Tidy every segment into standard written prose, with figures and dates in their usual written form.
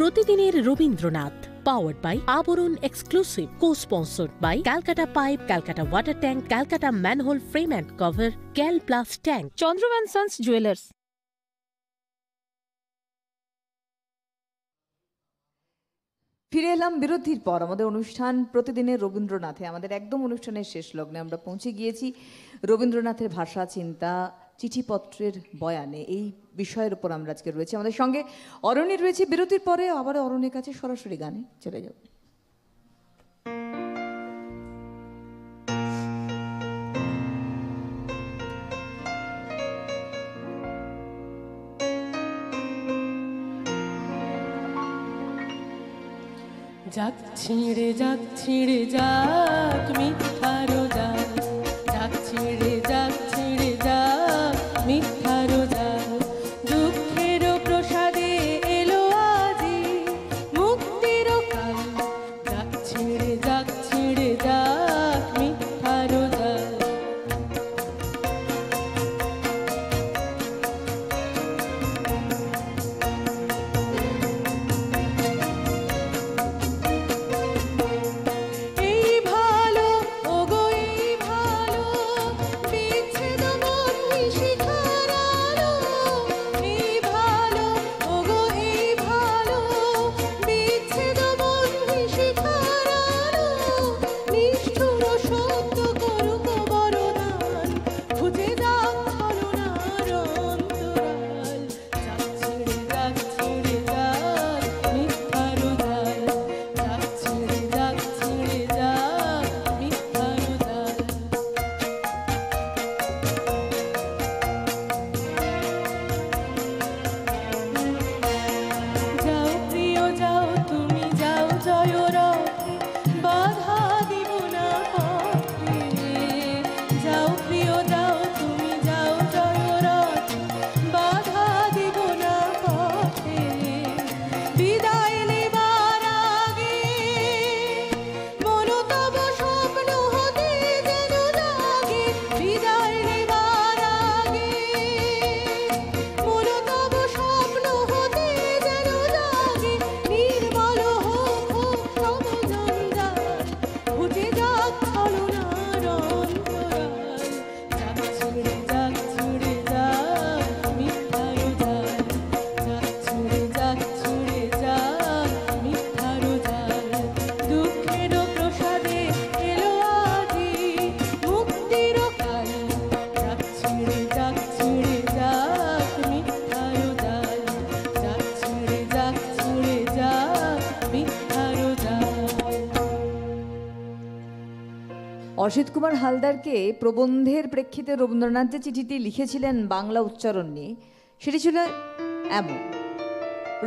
প্রতিদিনের Rabindranath, powered by Aborun Exclusive, co-sponsored by Calcutta Pipe, Calcutta Water Tank, Calcutta Manhole Frame and Cover, Cal Plus Tank, Chandra & Sons Jewelers. ফিরে এলাম বিরতির পর আমাদের অনুষ্ঠান প্রতিদিনের রবীন্দ্রনাথে। আমাদের একদম অনুষ্ঠানের শেষ লগ্নে আমরা পৌঁছে গিয়েছি। রবীন্দ্রনাথের ভাষা, চিন্তা, চিঠিপত্রের বয়ানে, এই বিষয়ের উপর আমরা আজকে রয়েছি। আমাদের সঙ্গে অরণি রয়েছে। বিরতির পরে আবার অরণির কাছে সরাসরি গানে চলে যাব। যাক ছিঁড়ে যাক ছিঁড়ে যাক মিথ্যারো যাক, যাক ছিঁড়ে যাক ছিঁড়ে যাক মিথ্যারো যাক, দুঃখেরও প্রসাদে এলো আজি মুক্তিরও কাল, যাক ছিঁড়ে যাক ছিঁড়ে যাক মিথ্যারো যাক। অসিত কুমার হালদারকে প্রবন্ধের প্রেক্ষিতে রবীন্দ্রনাথ যে চিঠিটি লিখেছিলেন বাংলা উচ্চারণ নিয়ে, সেটি ছিল এমন।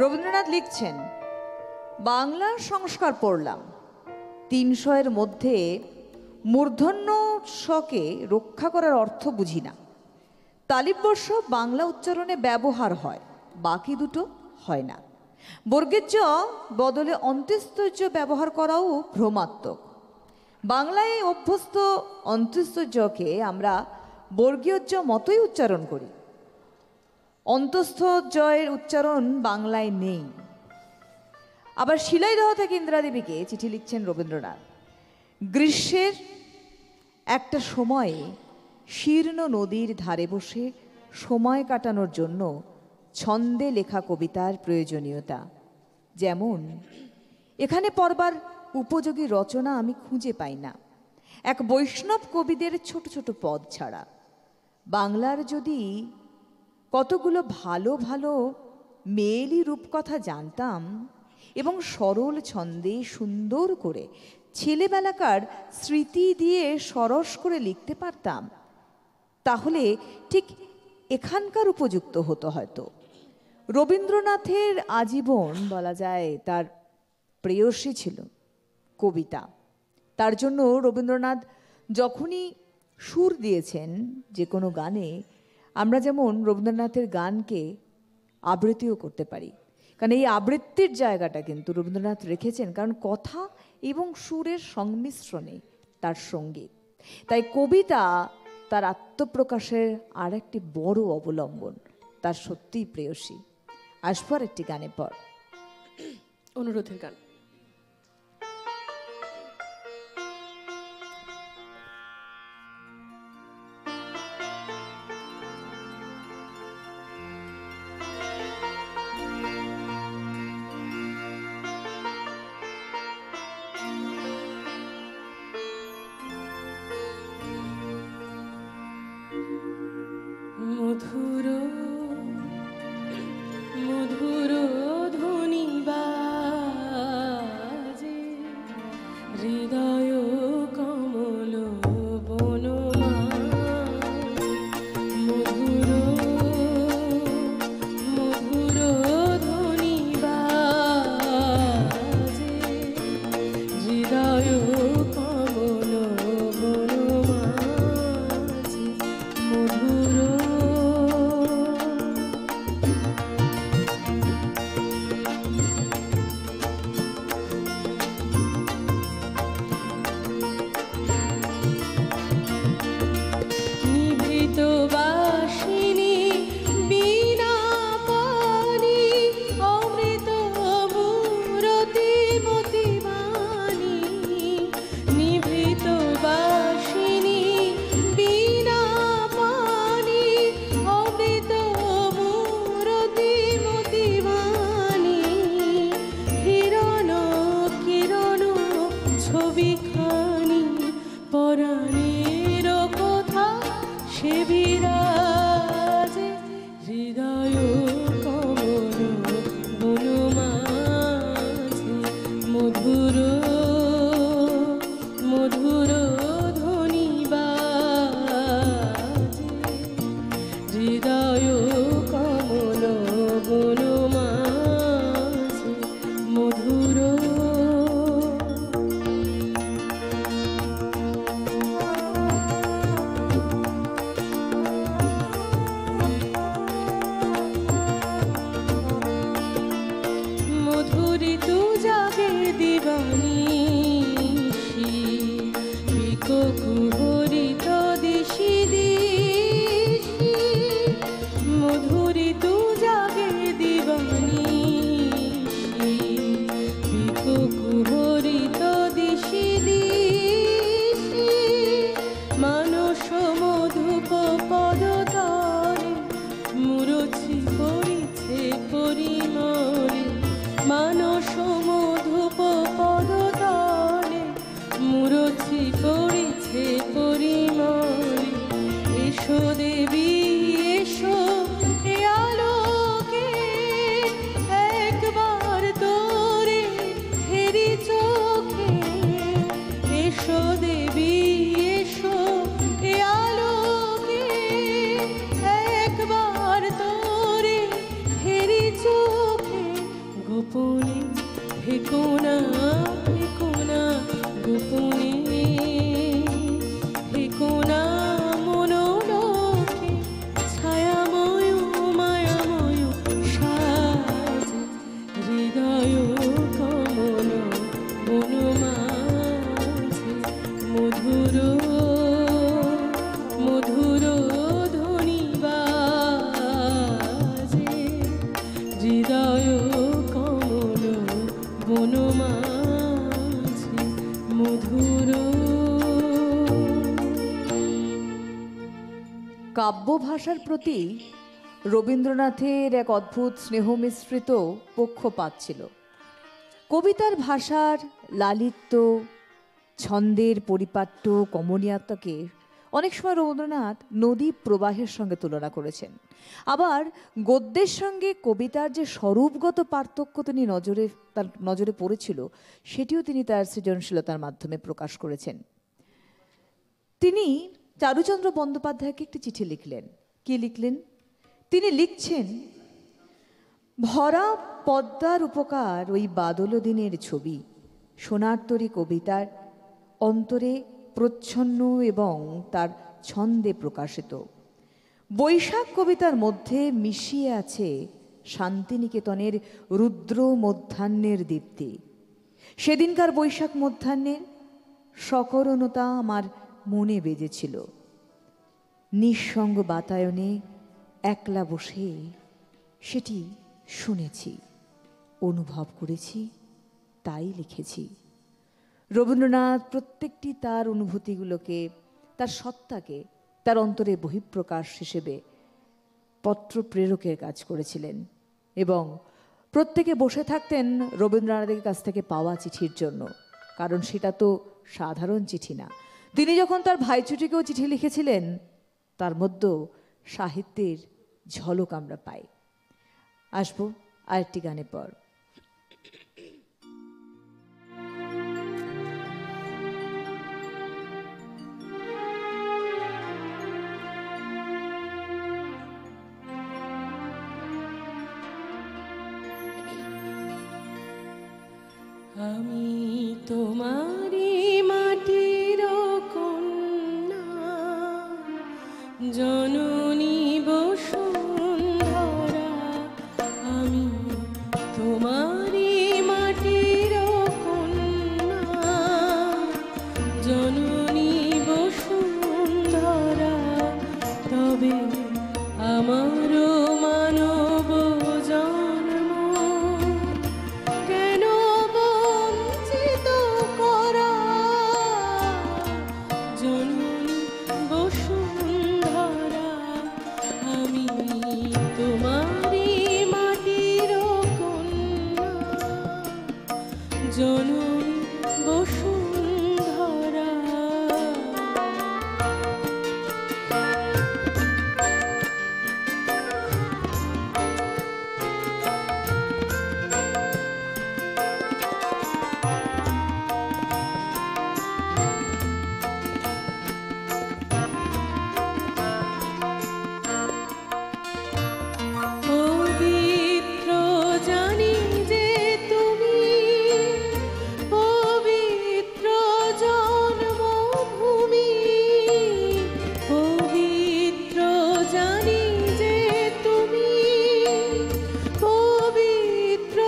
রবীন্দ্রনাথ লিখছেন, বাংলার সংস্কার পড়লাম, ৩০০-এর মধ্যে মূর্ধন্য শকে রক্ষা করার অর্থ বুঝি না। তালিববর্ষ বাংলা উচ্চারণে ব্যবহার হয়, বাকি দুটো হয় না। বর্গের জ বদলে অন্ত্যস্ত জ ব্যবহার করাও ভ্রমাত্মক। বাংলায় অভ্যস্ত অন্ত্যস্ত জকে আমরা বর্গীয় জ মতোই উচ্চারণ করি। অন্তস্থ জয়ের উচ্চারণ বাংলায় নেই। আবার শিলাইদহ থেকে ইন্দ্রাদেবীকে চিঠি লিখছেন রবীন্দ্রনাথ। গ্রীষ্মের একটা সময়ে শীর্ণ নদীর ধারে বসে সময় কাটানোর জন্য ছন্দে লেখা কবিতার প্রয়োজনীয়তা, যেমন এখানে পড়বার উপযোগী রচনা আমি খুঁজে পাই না, এক বৈষ্ণব কবিদের ছোট ছোট পদ ছাড়া। বাংলার যদি কতগুলো ভালো ভালো মেয়েলি রূপকথা জানতাম এবং সরল ছন্দে সুন্দর করে ছেলেবেলাকার স্মৃতি দিয়ে সরস করে লিখতে পারতাম, তাহলে ঠিক এখানকার উপযুক্ত হতো হয়তো। রবীন্দ্রনাথের আজীবন বলা যায় তার প্রেয়সী ছিল কবিতা। তার জন্য রবীন্দ্রনাথ যখনই সুর দিয়েছেন যে কোনো গানে, আমরা যেমন রবীন্দ্রনাথের গানকে আবৃত্তিও করতে পারি, কারণ এই আবৃত্তির জায়গাটা কিন্তু রবীন্দ্রনাথ রেখেছেন, কারণ কথা এবং সুরের সংমিশ্রণে তার সঙ্গীত। তাই কবিতা তার আত্মপ্রকাশের আর একটি বড় অবলম্বন, তার সত্যিই প্রেয়সী। আসবার একটি গানের পর। অনুরোধের গান। মধুর মধুর ধ্বনি বাজে হৃদয় কমল বনমাঝে। মধুর মধুর ধ্বনি বাজে হৃদয় কমল বনমাঝে। মধুর নিভৃত বাসিনী বীণা পানি অমৃত মূরতি মতিবাণী। নিভৃত বাসিনী বীণা পানি অমৃত মূরতি মতিবাণী। হিরণ কিরণ ছবিখানি পরাণের কথা সে বিরাজে হৃদয় কমল বনমাঝে। মধুর মধুর ধ্বনি বাজে হৃদয় কমল বনমাঝে। মধুর মধুরি তু জাগে দিবানিশি বিকো কুহরিত দিশি দিশি। মধুরি তু জাগে দিবানিশি বিকো কুহরিত দিশি দিশি। মানস মধুপ পদতলে মুরছি পড়িছে পরিমলে। মানস মধুপ পদতলে মুরছি পড়িছে পরিমলে। এসো দেবী এসো এ আলোকে একবার তোরে হেরি চোখে। এসো দেবী এসো এ আলোকে একবার তোরে হেরি চোখে। গোপনে হেকোনা হেকোনা গোপনে হেকোনা মনোলোকে। ছায়াময় মায়াময় সাজে হৃদয় কমল বনমাঝে। মধুর মধুর ধ্বনি বাজে হৃদয় কমল বনমাঝে। মধুর কাব্য ভাষার প্রতি রবীন্দ্রনাথের এক অদ্ভুত স্নেহ মিশ্রিত পক্ষপাত ছিল। কবিতার ভাষার লালিত্য, ছন্দের পরিপাট্য, কমনীয়তাকে অনেক সময় রবীন্দ্রনাথ নদী প্রবাহের সঙ্গে তুলনা করেছেন। আবার গদ্যের সঙ্গে কবিতার যে স্বরূপগত পার্থক্য তার নজরে পড়েছিল, সেটিও তিনি তার সৃজনশীলতার মাধ্যমে প্রকাশ করেছেন। তিনি চারুচন্দ্র বন্দ্যোপাধ্যায়কে একটি চিঠি লিখলেন। কি লিখলেন? তিনি লিখছেন, ভরা পদ্মার উপকার ওই বাদল দিনের ছবি, সোনার তরী কবিতার অন্তরে প্রচ্ছন্ন এবং তার ছন্দে প্রকাশিত। বৈশাখ কবিতার মধ্যে মিশিয়ে আছে শান্তিনিকেতনের রুদ্র মধ্যাহ্নের দীপ্তি। সেদিনকার বৈশাখ মধ্যাহ্নের সকরণতা আমার মনে বেজেছিল। নিঃসঙ্গ বাতায়নে একলা বসে সেটি শুনেছি, অনুভব করেছি, তাই লিখেছি। রবীন্দ্রনাথ প্রত্যেকটি তার অনুভূতিগুলোকে, তার সত্তাকে তার অন্তরে বহিঃপ্রকাশ হিসেবে পত্র প্রেরকের কাজ করেছিলেন এবং প্রত্যেকে বসে থাকতেন রবীন্দ্রনাথের কাছ থেকে পাওয়া চিঠির জন্য, কারণ সেটা তো সাধারণ চিঠি না। তিনি যখন তার ভাইচুটিকেও চিঠি লিখেছিলেন, তার মধ্যেও সাহিত্যের ঝলক আমরা পাই। আসবো আরেকটি গানের পর। আমি তোমারি মাটির কন্যা, জননী বসুন্ধরা। আমি তোমারি মাটির কন্যা, জননী বসুন্ধরা। তবে আমারও মানব জন্ম কেন বঞ্চিত করা, জননী বসুন্ধরা। আমি তোমারি মাটির কন্যা, জননী বসুন্ধরা। পবিত্র জানি যে তুমি, পবিত্র জন্মভূমি। পবিত্র জানি যে তুমি, পবিত্র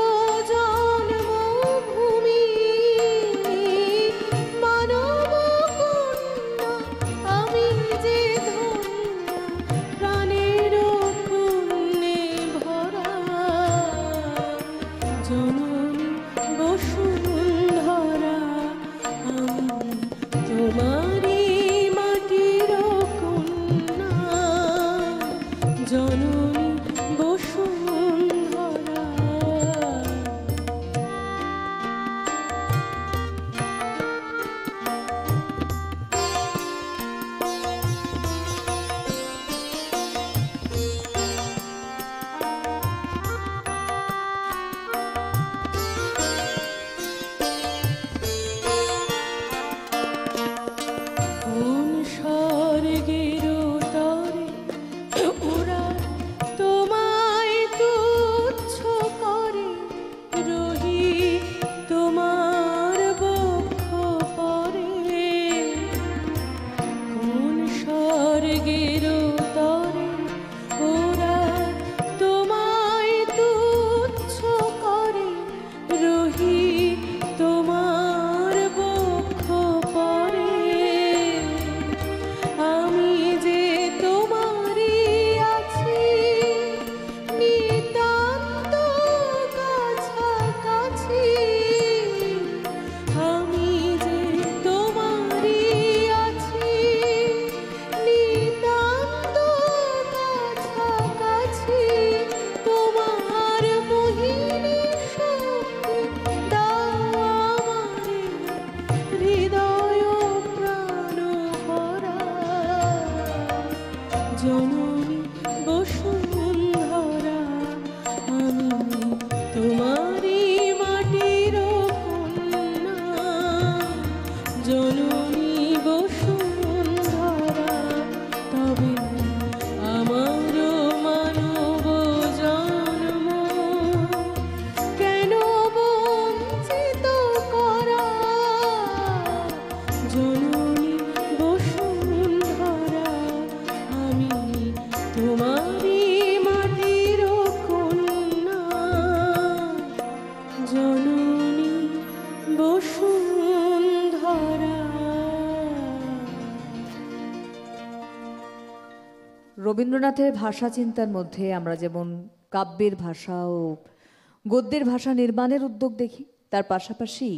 জন্মভূমি। মানব কন্যা আমি যে ধন্য, প্রাণের পুণ্যে ভরা। জননী বসুন্ধরা। আমি তোমারি মাটির কন্যা, জননী বসুন্ধরা। কোন স্বর্গের তরে ওরা তোমায় তুচ্ছ করে, রহি তোমার বক্ষ পরে। কোন স্বর্গের তরে ওরা তোমায় তুচ্ছ করে, রহি তোমার বক্ষ পরে। আমি যে তোমারই আছি নিতান্ত কাছাকাছি। আমি যে তোমারই আছি নিতান্ত কাছাকাছি। তোমার মোহিনী শক্তি দাও আমারে, হৃদয় প্রাণ ভরা। জননী বসুন্ধরা। আমি তোমারি মাটির কন্যা, জননী বসুন্ধরা। তবে আমারও মানব জন্ম কেন বঞ্চিত করা, জননী বসুন্ধরা। আমি তোমারি মাটির কন্যা, জননী বসুন্ধরা। রবীন্দ্রনাথের ভাষা চিন্তার মধ্যে আমরা যেমন কাব্যের ভাষা ও গদ্যের ভাষা নির্মাণের উদ্যোগ দেখি, তার পাশাপাশি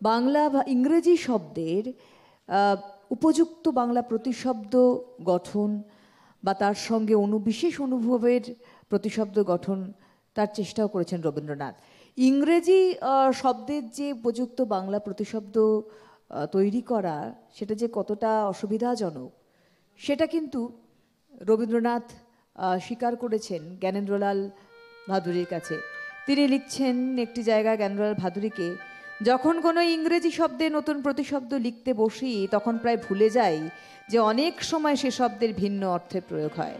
বাংলা বা ইংরেজি শব্দের উপযুক্ত বাংলা প্রতিশব্দ গঠন বা তার সঙ্গে বিশেষ অনুভবের প্রতিশব্দ গঠন তার চেষ্টাও করেছেন রবীন্দ্রনাথ। ইংরেজি শব্দের যে উপযুক্ত বাংলা প্রতিশব্দ তৈরি করা, সেটা যে কতটা অসুবিধাজনক সেটা কিন্তু রবীন্দ্রনাথ স্বীকার করেছেন জ্ঞানেন্দ্রলাল ভাদুড়ির কাছে। তিনি লিখছেন একটি জায়গায় জ্ঞানেন্দ্রলাল ভাদুড়িকে, যখন কোনো ইংরেজি শব্দে নতুন প্রতিশব্দ লিখতে বসি তখন প্রায় ভুলে যাই যে অনেক সময় সে শব্দের ভিন্ন অর্থে প্রয়োগ হয়।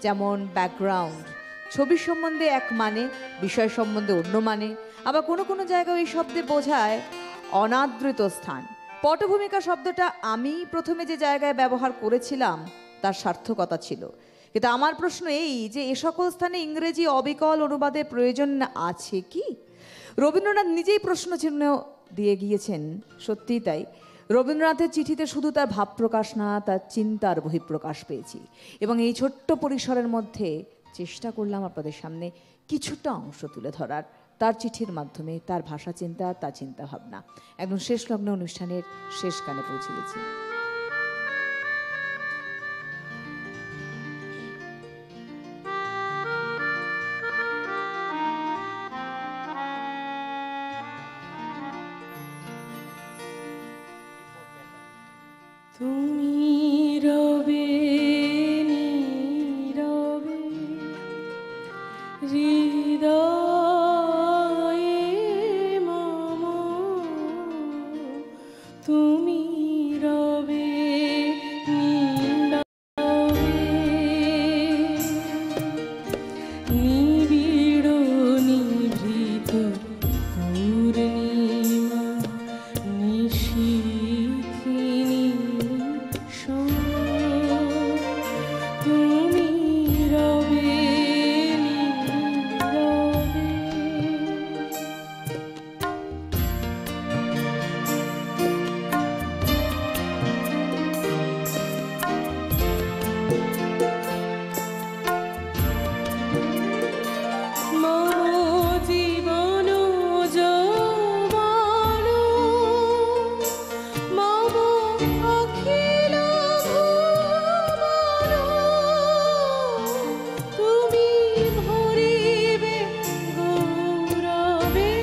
যেমন ব্যাকগ্রাউন্ড ছবির সম্বন্ধে এক মানে, বিষয় সম্বন্ধে অন্য মানে, আবার কোনো কোনো জায়গায় এই শব্দে বোঝায় অনাদৃত স্থান। পটভূমিকা শব্দটা আমি প্রথমে যে জায়গায় ব্যবহার করেছিলাম তার সার্থকতা ছিল, কিন্তু আমার প্রশ্ন এই যে এ সকল স্থানে ইংরেজি অবিকল অনুবাদের প্রয়োজন আছে কি? রবীন্দ্রনাথ নিজেই প্রশ্ন চিহ্ন দিয়ে গিয়েছেন। সত্যিই তাই, রবীন্দ্রনাথের চিঠিতে শুধু তার ভাব প্রকাশ না, তার চিন্তার বহিঃপ্রকাশ পেয়েছি। এবং এই ছোট্ট পরিসরের মধ্যে চেষ্টা করলাম আপনাদের সামনে কিছুটা অংশ তুলে ধরার, তার চিঠির মাধ্যমে তার ভাষা চিন্তা, তার চিন্তা ভাবনা। একদম শেষ লগ্ন অনুষ্ঠানের শেষ কানে পৌঁছে গেছি। তুমি রবে নীরবে হৃদয়ে মম, তুমি রবে নীরবে নিবিড় নিভৃত পূর্ণিমা নিশীথিনী তুমি রবে নীরবে। মম জীবন যৌবন মম অখিল ভুবন, তুমি ভরিবে গৌরবে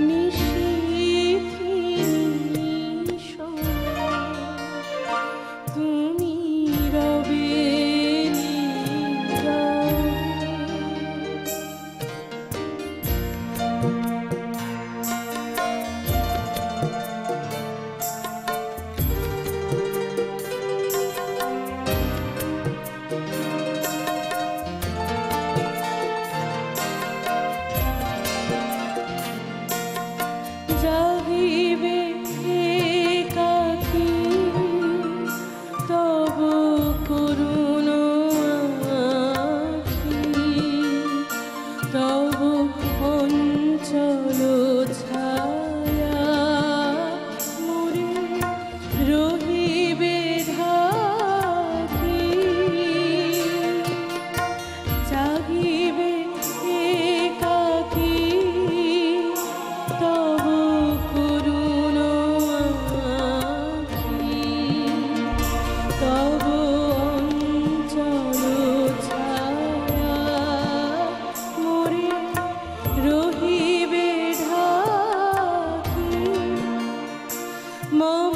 নিশীথিনী তুমি রবে নীরবে। জাগিবে একাকী তব করুণ আখি, তব অঞ্চল ছায়া মোরে রহিবে ঢাকি। জাগিবে একাকী তব করুণ আখি, তব অঞ্চল ছায়া মোরে রহিবে ঢাকি। মম